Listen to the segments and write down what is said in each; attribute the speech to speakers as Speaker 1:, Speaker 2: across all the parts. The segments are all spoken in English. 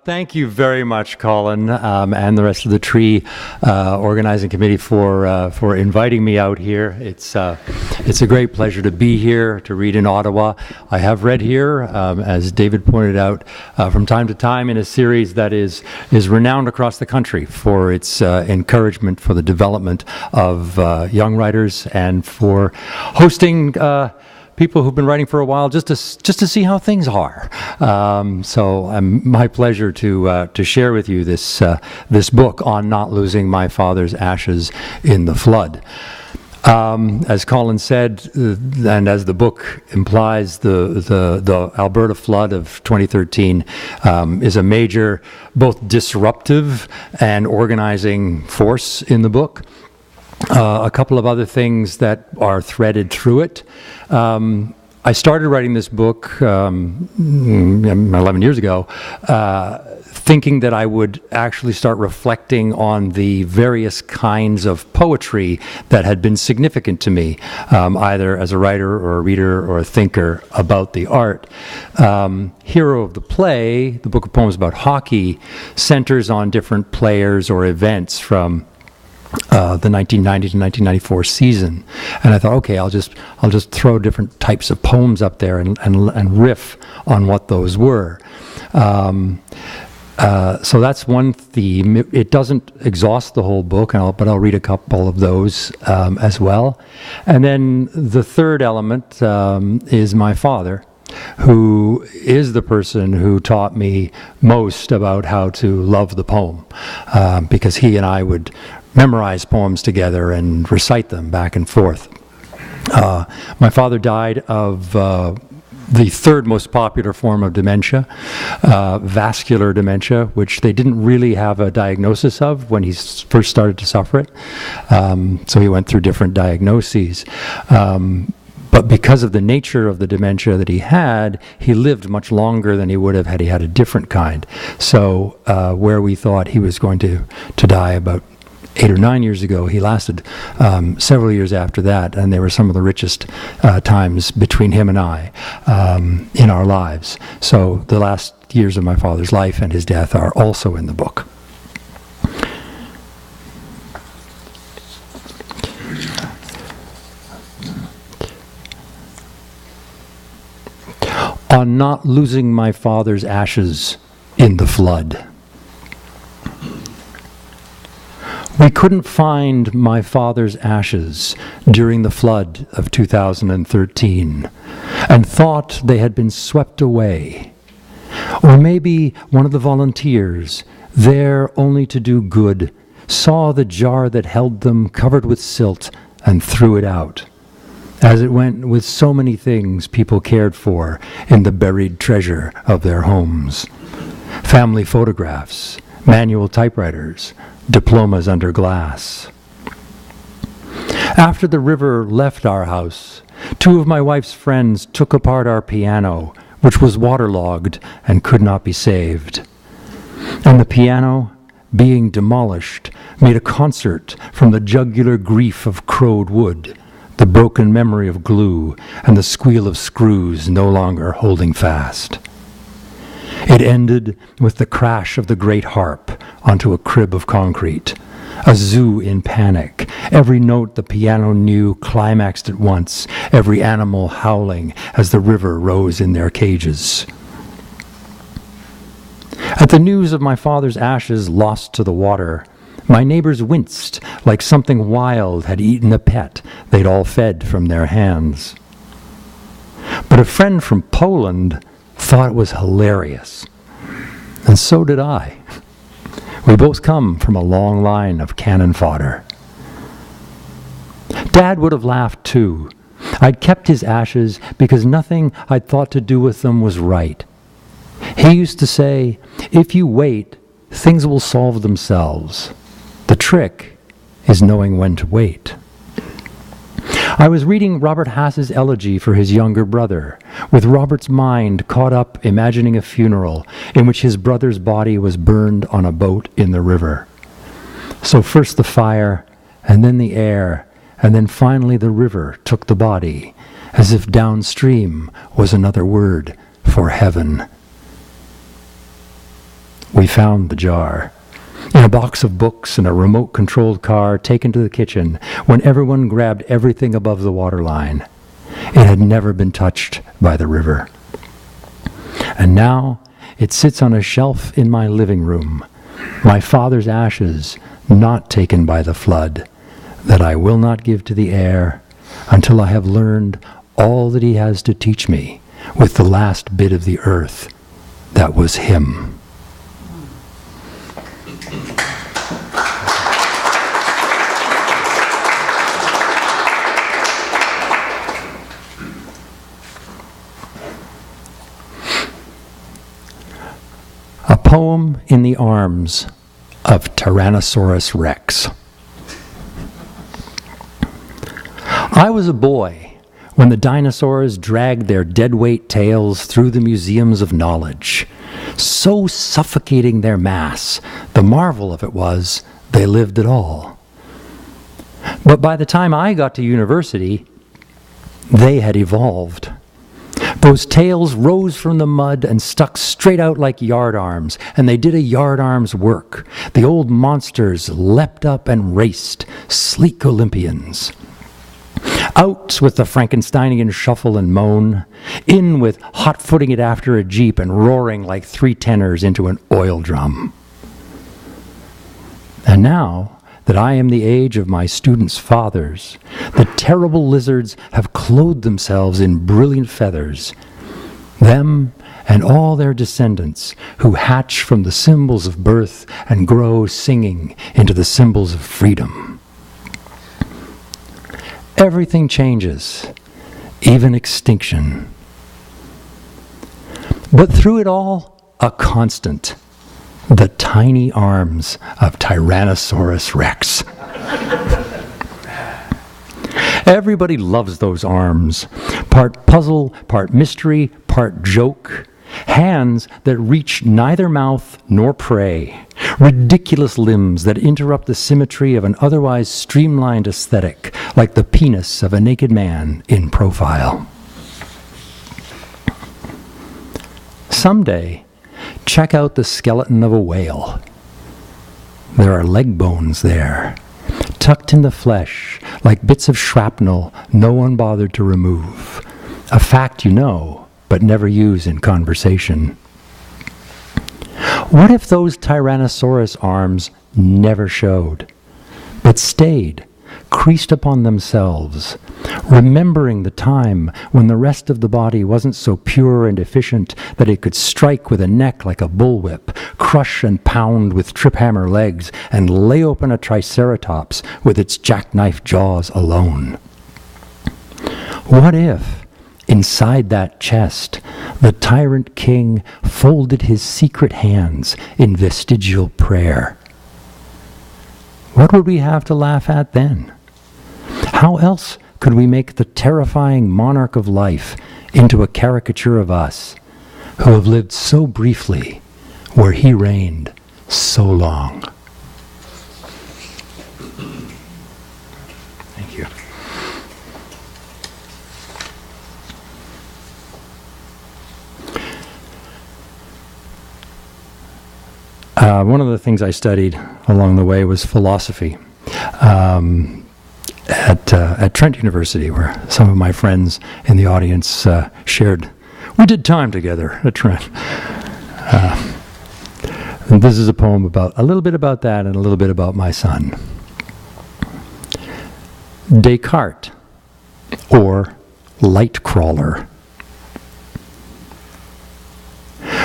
Speaker 1: Thank you very much, Colin, and the rest of the Tree Organizing Committee for inviting me out here. It's a great pleasure to be here to read in Ottawa. I have read here, as David pointed out, from time to time in a series that is renowned across the country for its encouragement for the development of young writers and for hosting people who've been writing for a while just to see how things are. So my pleasure to share with you this book on not losing my father's ashes in the flood. As Colin said, and as the book implies, the Alberta flood of 2013 is a major, both disruptive and organizing force in the book. A couple of other things that are threaded through it. I started writing this book 11 years ago, thinking that I would actually start reflecting on the various kinds of poetry that had been significant to me, either as a writer or a reader or a thinker about the art. Hero of the Play, the book of poems about hockey, centers on different players or events from the 1990 to 1994 season, and I thought, okay, I'll just throw different types of poems up there and riff on what those were. So that's one theme. It doesn't exhaust the whole book, but I'll read a couple of those as well. And then the third element is my father, who is the person who taught me most about how to love the poem, because he and I would memorize poems together and recite them back and forth. My father died of the third most popular form of dementia, vascular dementia, which they didn't really have a diagnosis of when he first started to suffer it. So he went through different diagnoses. But because of the nature of the dementia that he had, he lived much longer than he would have had he had a different kind. So where we thought he was going to die about 8 or 9 years ago, he lasted several years after that, and they were some of the richest times between him and I in our lives. So the last years of my father's life and his death are also in the book. On not losing my father's ashes in the flood. We couldn't find my father's ashes during the flood of 2013 and thought they had been swept away. Or maybe one of the volunteers, there only to do good, saw the jar that held them covered with silt and threw it out, as it went with so many things people cared for in the buried treasure of their homes. Family photographs, manual typewriters, diplomas under glass. After the river left our house, 2 of my wife's friends took apart our piano, which was waterlogged and could not be saved. And the piano, being demolished, made a concert from the jugular grief of crowed wood, the broken memory of glue, and the squeal of screws no longer holding fast. It ended with the crash of the great harp onto a crib of concrete, a zoo in panic, every note the piano knew climaxed at once, every animal howling as the river rose in their cages. At the news of my father's ashes lost to the water, my neighbors winced like something wild had eaten a pet they'd all fed from their hands. But a friend from Poland thought it was hilarious, and so did I. We both come from a long line of cannon fodder. Dad would have laughed too. I'd kept his ashes because nothing I'd thought to do with them was right. He used to say, if you wait, things will solve themselves. The trick is knowing when to wait. I was reading Robert Hass's elegy for his younger brother, with Robert's mind caught up imagining a funeral in which his brother's body was burned on a boat in the river. So first the fire, and then the air, and then finally the river took the body, as if downstream was another word for heaven. we found the jar. In a box of books and a remote-controlled car taken to the kitchen when everyone grabbed everything above the waterline. It had never been touched by the river. And now it sits on a shelf in my living room, my father's ashes not taken by the flood, that I will not give to the air until I have learned all that he has to teach me with the last bit of the earth that was him. A poem in the arms of Tyrannosaurus Rex. I was a boy when the dinosaurs dragged their deadweight tails through the museums of knowledge, so suffocating their mass, the marvel of it was they lived at all. But by the time I got to university, they had evolved. Those tails rose from the mud and stuck straight out like yardarms, and they did a yardarm's work. The old monsters leapt up and raced, sleek Olympians. Out with the Frankensteinian shuffle and moan, in with hot-footing it after a jeep and roaring like three tenors into an oil drum. And now that I am the age of my students' fathers, the terrible lizards have clothed themselves in brilliant feathers, them and all their descendants who hatch from the symbols of birth and grow singing into the symbols of freedom. Everything changes, even extinction. But through it all, a constant. The tiny arms of Tyrannosaurus Rex. Everybody loves those arms. Part puzzle, part mystery, part joke. Hands that reach neither mouth nor prey. Ridiculous limbs that interrupt the symmetry of an otherwise streamlined aesthetic, like the penis of a naked man in profile. Someday, check out the skeleton of a whale. There are leg bones there, tucked in the flesh, like bits of shrapnel no one bothered to remove. A fact you know, but never use in conversation. What if those Tyrannosaurus arms never showed, but stayed, creased upon themselves, remembering the time when the rest of the body wasn't so pure and efficient that it could strike with a neck like a bullwhip, crush and pound with trip-hammer legs, and lay open a triceratops with its jackknife jaws alone? What if, inside that chest, the tyrant king folded his secret hands in vestigial prayer? What would we have to laugh at then? How else could we make the terrifying monarch of life into a caricature of us, who have lived so briefly where he reigned so long? Thank you. One of the things I studied along the way was philosophy at Trent University, where some of my friends in the audience shared. We did time together at Trent. And this is a poem about a little bit about that and a little bit about my son. Descartes, or light crawler.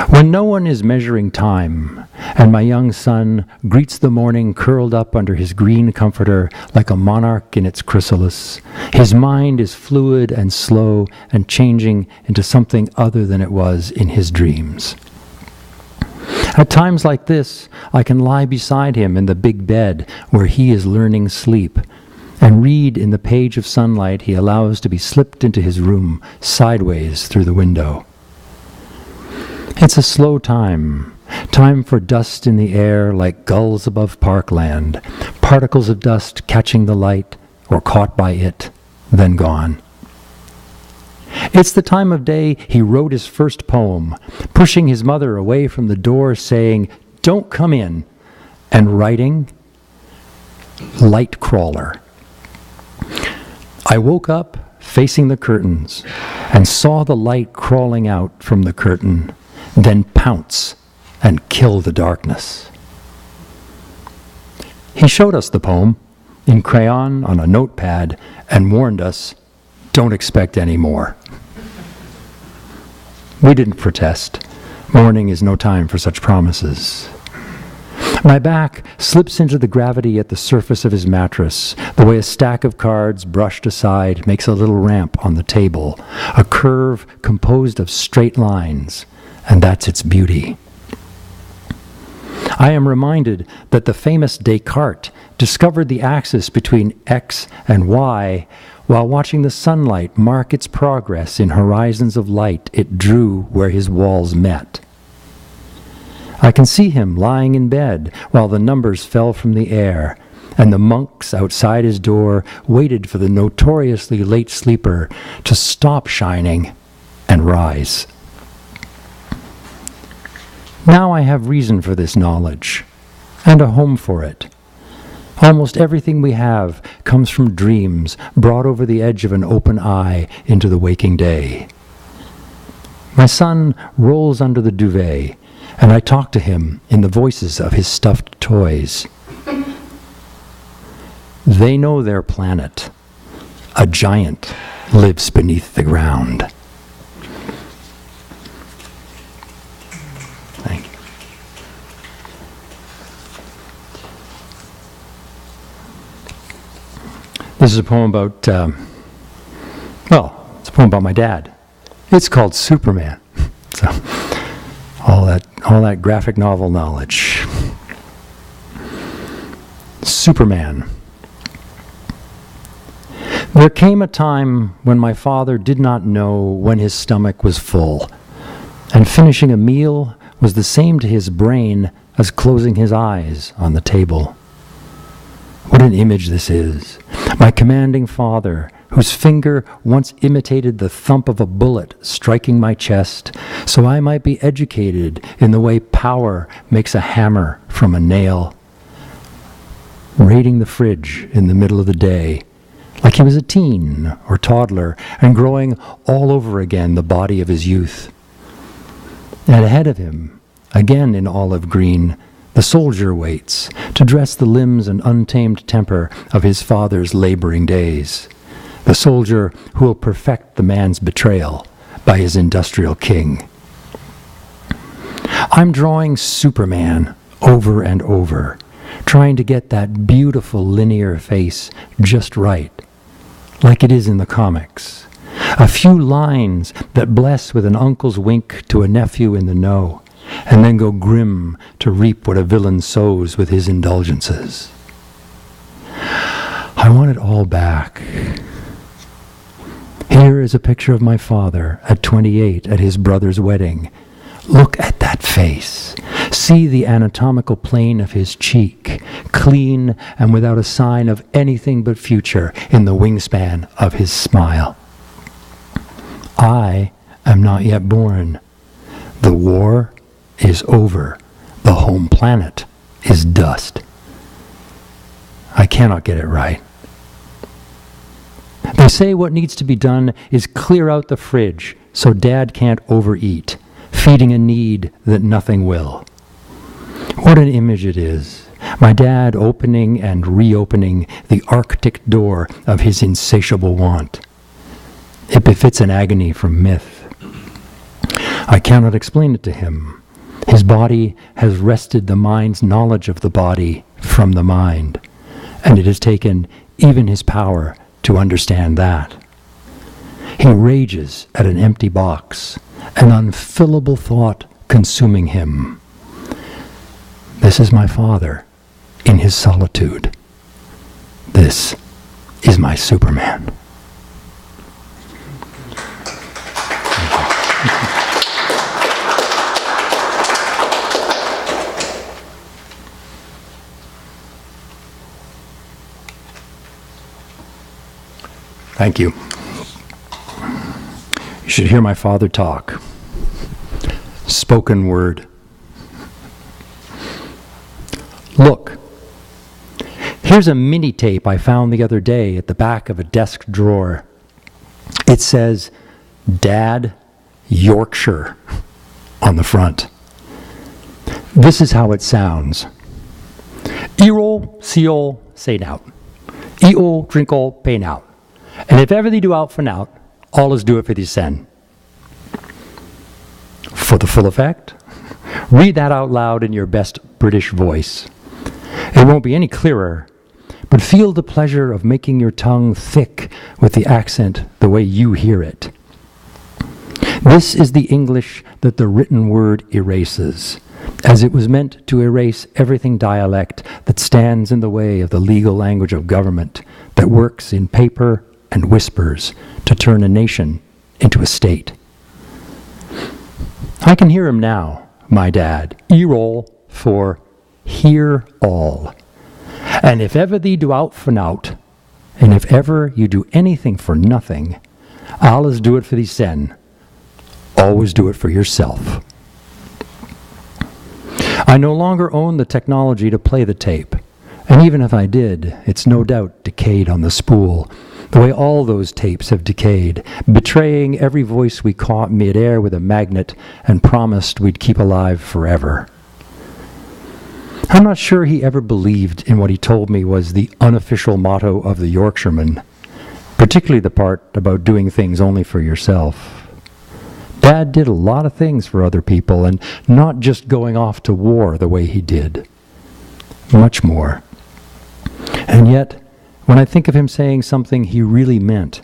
Speaker 1: When no one is measuring time, and my young son greets the morning curled up under his green comforter like a monarch in its chrysalis, his mind is fluid and slow and changing into something other than it was in his dreams. At times like this, I can lie beside him in the big bed where he is learning sleep, and read in the page of sunlight he allows to be slipped into his room sideways through the window. It's a slow time for dust in the air like gulls above parkland, particles of dust catching the light or caught by it, then gone. It's the time of day he wrote his first poem, pushing his mother away from the door saying, Don't come in, and writing, light crawler. I woke up facing the curtains and saw the light crawling out from the curtain, then pounce and kill the darkness. He showed us the poem in crayon on a notepad and warned us, don't expect any more. We didn't protest. Morning is no time for such promises. My back slips into the gravity at the surface of his mattress, the way a stack of cards brushed aside makes a little ramp on the table, a curve composed of straight lines, and that's its beauty. I am reminded that the famous Descartes discovered the axis between X and Y while watching the sunlight mark its progress in horizons of light it drew where his walls met. I can see him lying in bed while the numbers fell from the air, and the monks outside his door waited for the notoriously late sleeper to stop shining and rise. Now I have reason for this knowledge, and a home for it. Almost everything we have comes from dreams brought over the edge of an open eye into the waking day. My son rolls under the duvet, and I talk to him in the voices of his stuffed toys. They know their planet. A giant lives beneath the ground. Thank you. This is a poem about, it's a poem about my dad. It's called Superman. So, all that graphic novel knowledge. Superman. There came a time when my father did not know when his stomach was full, and finishing a meal was the same to his brain as closing his eyes on the table. What an image this is. My commanding father, whose finger once imitated the thump of a bullet striking my chest, so I might be educated in the way power makes a hammer from a nail. Raiding the fridge in the middle of the day, like he was a teen or toddler, and growing all over again the body of his youth. And ahead of him, again in olive green, the soldier waits to dress the limbs and untamed temper of his father's laboring days. The soldier who will perfect the man's betrayal by his industrial king. I'm drawing Superman over and over, trying to get that beautiful linear face just right, like it is in the comics. A few lines that bless with an uncle's wink to a nephew in the know, and then go grim to reap what a villain sows with his indulgences. I want it all back. Here is a picture of my father at 28 at his brother's wedding. Look at that face. See the anatomical plane of his cheek, clean and without a sign of anything but future in the wingspan of his smile. I am not yet born. The war is over. The home planet is dust. I cannot get it right. They say what needs to be done is clear out the fridge so Dad can't overeat, feeding a need that nothing will. What an image it is. My dad opening and reopening the Arctic door of his insatiable want. It befits an agony from myth. I cannot explain it to him. His body has wrested the mind's knowledge of the body from the mind, and it has taken even his power to understand that. He rages at an empty box, an unfillable thought consuming him. This is my father in his solitude. This is my Superman. Thank you. You should hear my father talk. Spoken word. Look, here's a mini tape I found the other day at the back of a desk drawer. It says, Dad, Yorkshire, on the front. This is how it sounds. Earol, seol, say now. Eol, drinkol, pay now. And if ever thee do out for now, allus do it for thee sen. For the full effect, read that out loud in your best British voice. It won't be any clearer, but feel the pleasure of making your tongue thick with the accent the way you hear it. This is the English that the written word erases, as it was meant to erase everything dialect that stands in the way of the legal language of government that works in paper and whispers to turn a nation into a state. I can hear him now, my dad, Erol for hear all. And if ever thee do out for nought, and if ever you do anything for nothing, allus do it for thee sen. Always do it for yourself. I no longer own the technology to play the tape, and even if I did, it's no doubt decayed on the spool, the way all those tapes have decayed, betraying every voice we caught mid-air with a magnet and promised we'd keep alive forever. I'm not sure he ever believed in what he told me was the unofficial motto of the Yorkshireman, particularly the part about doing things only for yourself. Dad did a lot of things for other people, and not just going off to war the way he did. Much more. And yet, when I think of him saying something he really meant,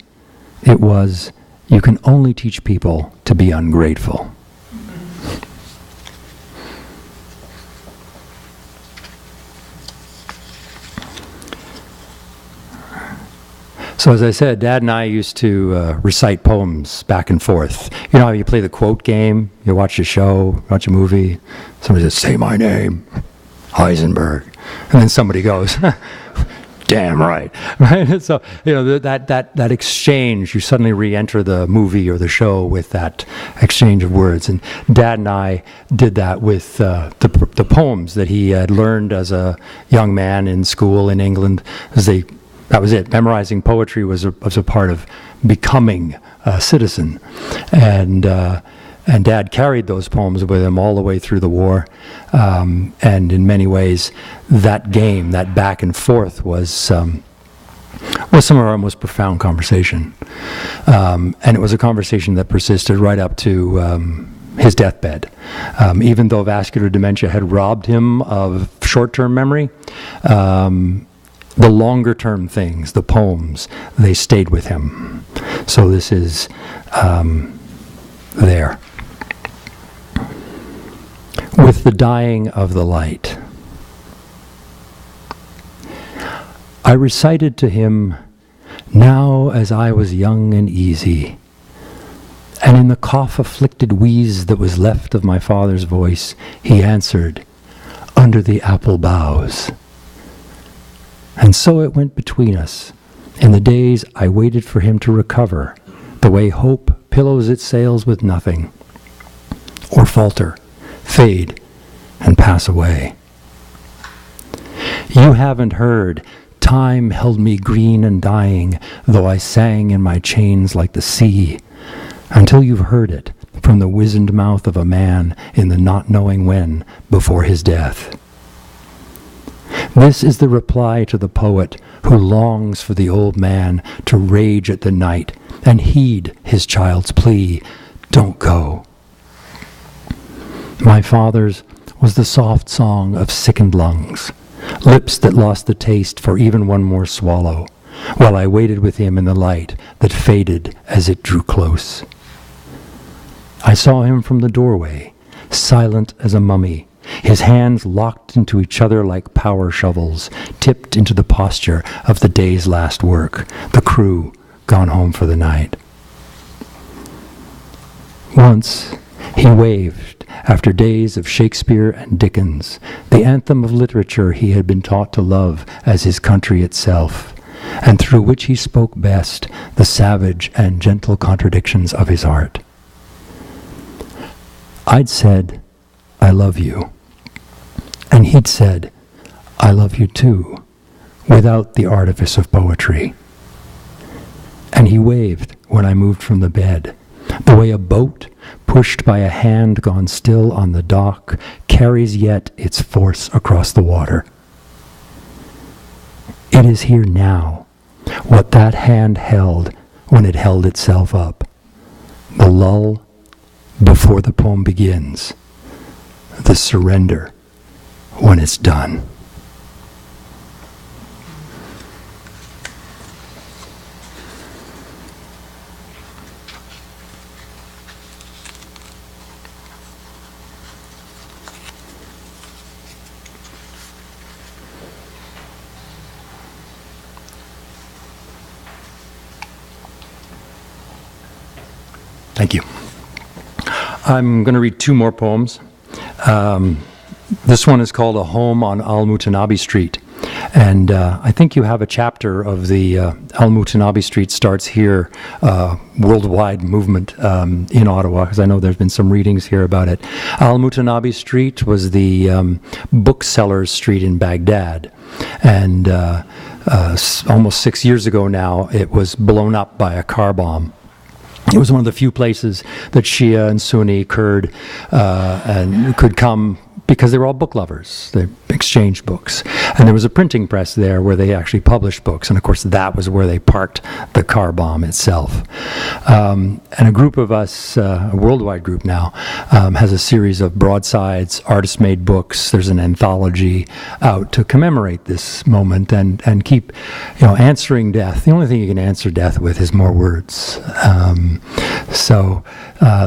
Speaker 1: it was, you can only teach people to be ungrateful. So as I said, Dad and I used to recite poems back and forth. You know how you play the quote game? You watch a show, watch a movie, somebody says, say my name, Heisenberg. And then somebody goes, damn right. Right? So, you know, that exchange, you suddenly re-enter the movie or the show with that exchange of words. And Dad and I did that with the poems that he had learned as a young man in school in England. That was it. Memorizing poetry was a part of becoming a citizen. And Dad carried those poems with him all the way through the war. And in many ways, that game, that back and forth was some of our most profound conversation. And it was a conversation that persisted right up to his deathbed. Even though vascular dementia had robbed him of short-term memory, the longer-term things, the poems, they stayed with him. So this is there. With the dying of the light, I recited to him, now as I was young and easy, and in the cough-afflicted wheeze that was left of my father's voice, he answered, under the apple boughs. And so it went between us, in the days I waited for him to recover, the way hope pillows its sails with nothing, or falter, fade, and pass away. You haven't heard, time held me green and dying, though I sang in my chains like the sea, until you've heard it from the wizened mouth of a man in the not knowing when before his death. This is the reply to the poet who longs for the old man to rage at the night and heed his child's plea, don't go. My father's was the soft song of sickened lungs, lips that lost the taste for even one more swallow, while I waited with him in the light that faded as it drew close. I saw him from the doorway, silent as a mummy, his hands locked into each other like power shovels, tipped into the posture of the day's last work, the crew gone home for the night. Once he waved, after days of Shakespeare and Dickens, the anthem of literature he had been taught to love as his country itself, and through which he spoke best the savage and gentle contradictions of his art. I'd said, I love you. And he'd said, I love you too, without the artifice of poetry. And he waved when I moved from the bed, the way a boat, pushed by a hand gone still on the dock, carries yet its force across the water. It is here now, what that hand held when it held itself up. The lull before the poem begins. The surrender when it's done. Thank you. I'm going to read two more poems. This one is called A Home on Al-Mutanabbi Street. And I think you have a chapter of the Al-Mutanabbi Street starts here, worldwide movement in Ottawa, because I know there's been some readings here about it. Al-Mutanabbi Street was the bookseller's street in Baghdad. And almost 6 years ago now, it was blown up by a car bomb. It was one of the few places that Shia and Sunni, Kurd, and could come because they were all book lovers. They exchanged books. And there was a printing press there where they actually published books. And of course, that was where they parked the car bomb itself. And a group of us, a worldwide group now, has a series of broadsides, artist-made books. There's an anthology out to commemorate this moment and keep, answering death. The only thing you can answer death with is more words. So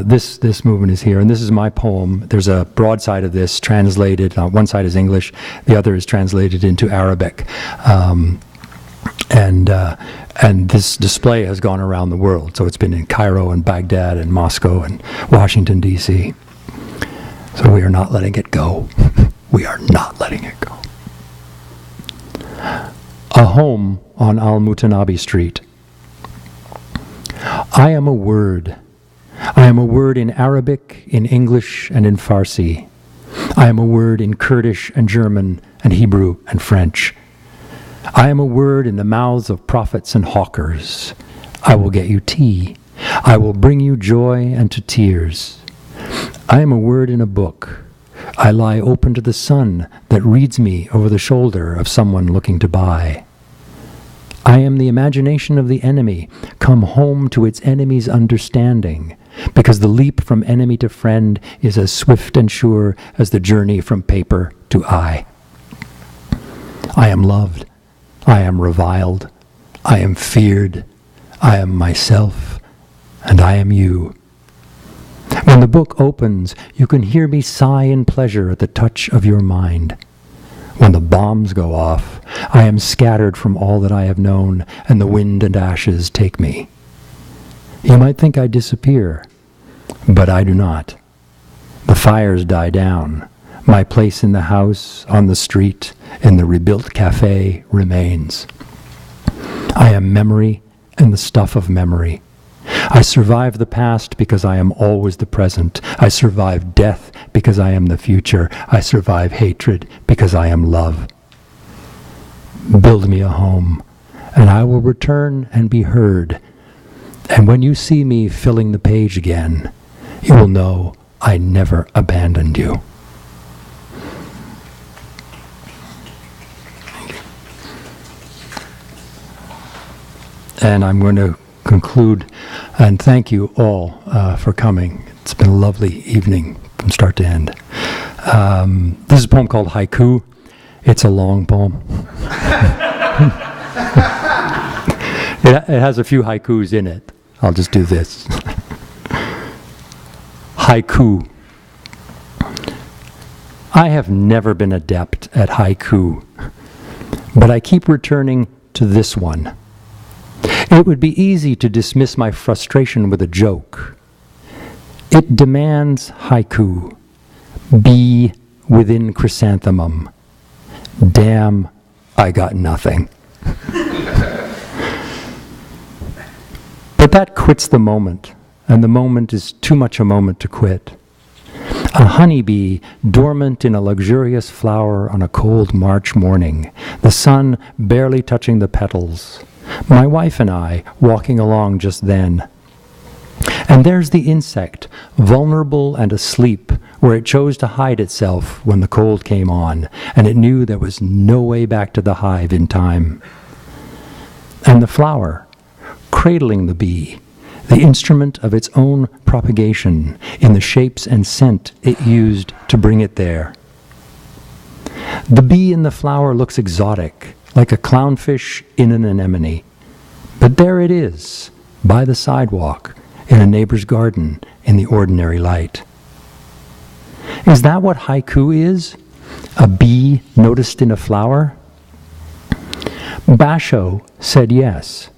Speaker 1: this movement is here, and this is my poem. There's a broadside of this translated. One side is English, the other is translated into Arabic. And this display has gone around the world. So it's been in Cairo and Baghdad and Moscow and Washington, D.C. So we are not letting it go. We are not letting it go. A Home on Al-Mutanabbi Street. I am a word. I am a word in Arabic, in English, and in Farsi. I am a word in Kurdish and German and Hebrew and French. I am a word in the mouths of prophets and hawkers. I will get you tea. I will bring you joy and to tears. I am a word in a book. I lie open to the sun that reads me over the shoulder of someone looking to buy. I am the imagination of the enemy, come home to its enemy's understanding, because the leap from enemy to friend is as swift and sure as the journey from paper to eye. I am loved. I am reviled. I am feared. I am myself, and I am you. When the book opens, you can hear me sigh in pleasure at the touch of your mind. When the bombs go off, I am scattered from all that I have known, and the wind and ashes take me. You might think I disappear, but I do not. The fires die down. My place in the house, on the street, in the rebuilt cafe remains. I am memory and the stuff of memory. I survive the past because I am always the present. I survive death because I am the future. I survive hatred because I am love. Build me a home, and I will return and be heard. And when you see me filling the page again, you will know I never abandoned you. And I'm going to conclude and thank you all for coming. It's been a lovely evening from start to end. This is a poem called Haiku. It's a long poem. It has a few haikus in it. I'll just do this. Haiku. I have never been adept at haiku, but I keep returning to this one. It would be easy to dismiss my frustration with a joke. It demands haiku. Be within chrysanthemum. Damn, I got nothing. But that quits the moment, and the moment is too much a moment to quit. A honeybee dormant in a luxurious flower on a cold March morning, the sun barely touching the petals. My wife and I walking along just then. And there's the insect, vulnerable and asleep, where it chose to hide itself when the cold came on, and it knew there was no way back to the hive in time. And the flower, cradling the bee, the instrument of its own propagation in the shapes and scent it used to bring it there. The bee in the flower looks exotic, like a clownfish in an anemone. But there it is, by the sidewalk, in a neighbor's garden, in the ordinary light. Is that what haiku is? A bee noticed in a flower? Basho said yes,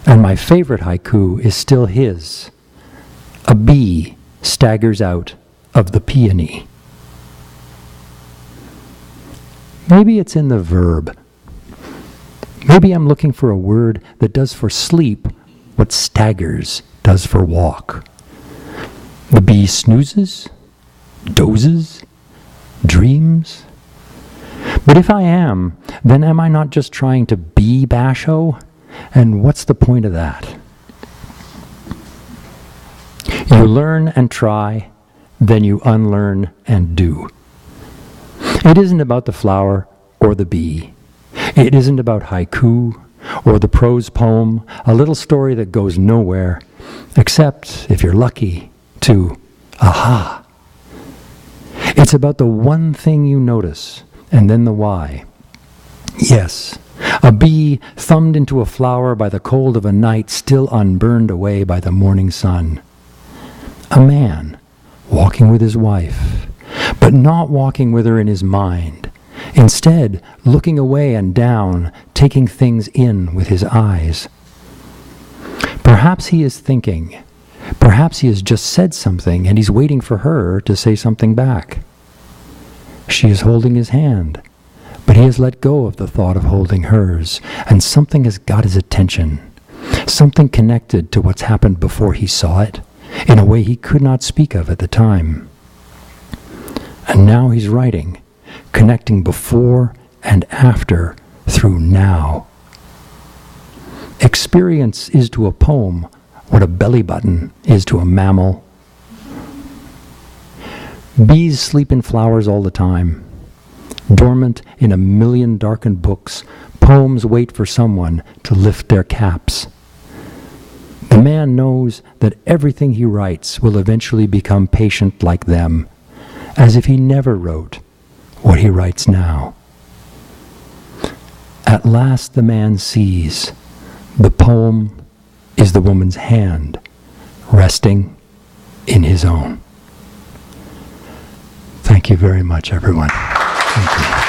Speaker 1: and my favorite haiku is still his. A bee staggers out of the peony. Maybe it's in the verb. Maybe I'm looking for a word that does for sleep what staggers does for walk. The bee snoozes, dozes, dreams. But if I am, then am I not just trying to be Basho? And what's the point of that? You learn and try, then you unlearn and do. It isn't about the flower or the bee. It isn't about haiku or the prose poem, a little story that goes nowhere, except, if you're lucky, to aha. It's about the one thing you notice, and then the why. Yes, a bee thumbed into a flower by the cold of a night still unburned away by the morning sun. A man walking with his wife, but not walking with her in his mind. Instead, looking away and down, taking things in with his eyes. Perhaps he is thinking. Perhaps he has just said something and he's waiting for her to say something back. She is holding his hand, but he has let go of the thought of holding hers, and something has got his attention. Something connected to what's happened before he saw it, in a way he could not speak of at the time. And now he's writing, connecting before and after through now. Experience is to a poem what a belly button is to a mammal. Bees sleep in flowers all the time. Dormant in a million darkened books, poems wait for someone to lift their caps. The man knows that everything he writes will eventually become patient like them, as if he never wrote what he writes now. At last the man sees the poem is the woman's hand resting in his own. Thank you very much, everyone. Thank you.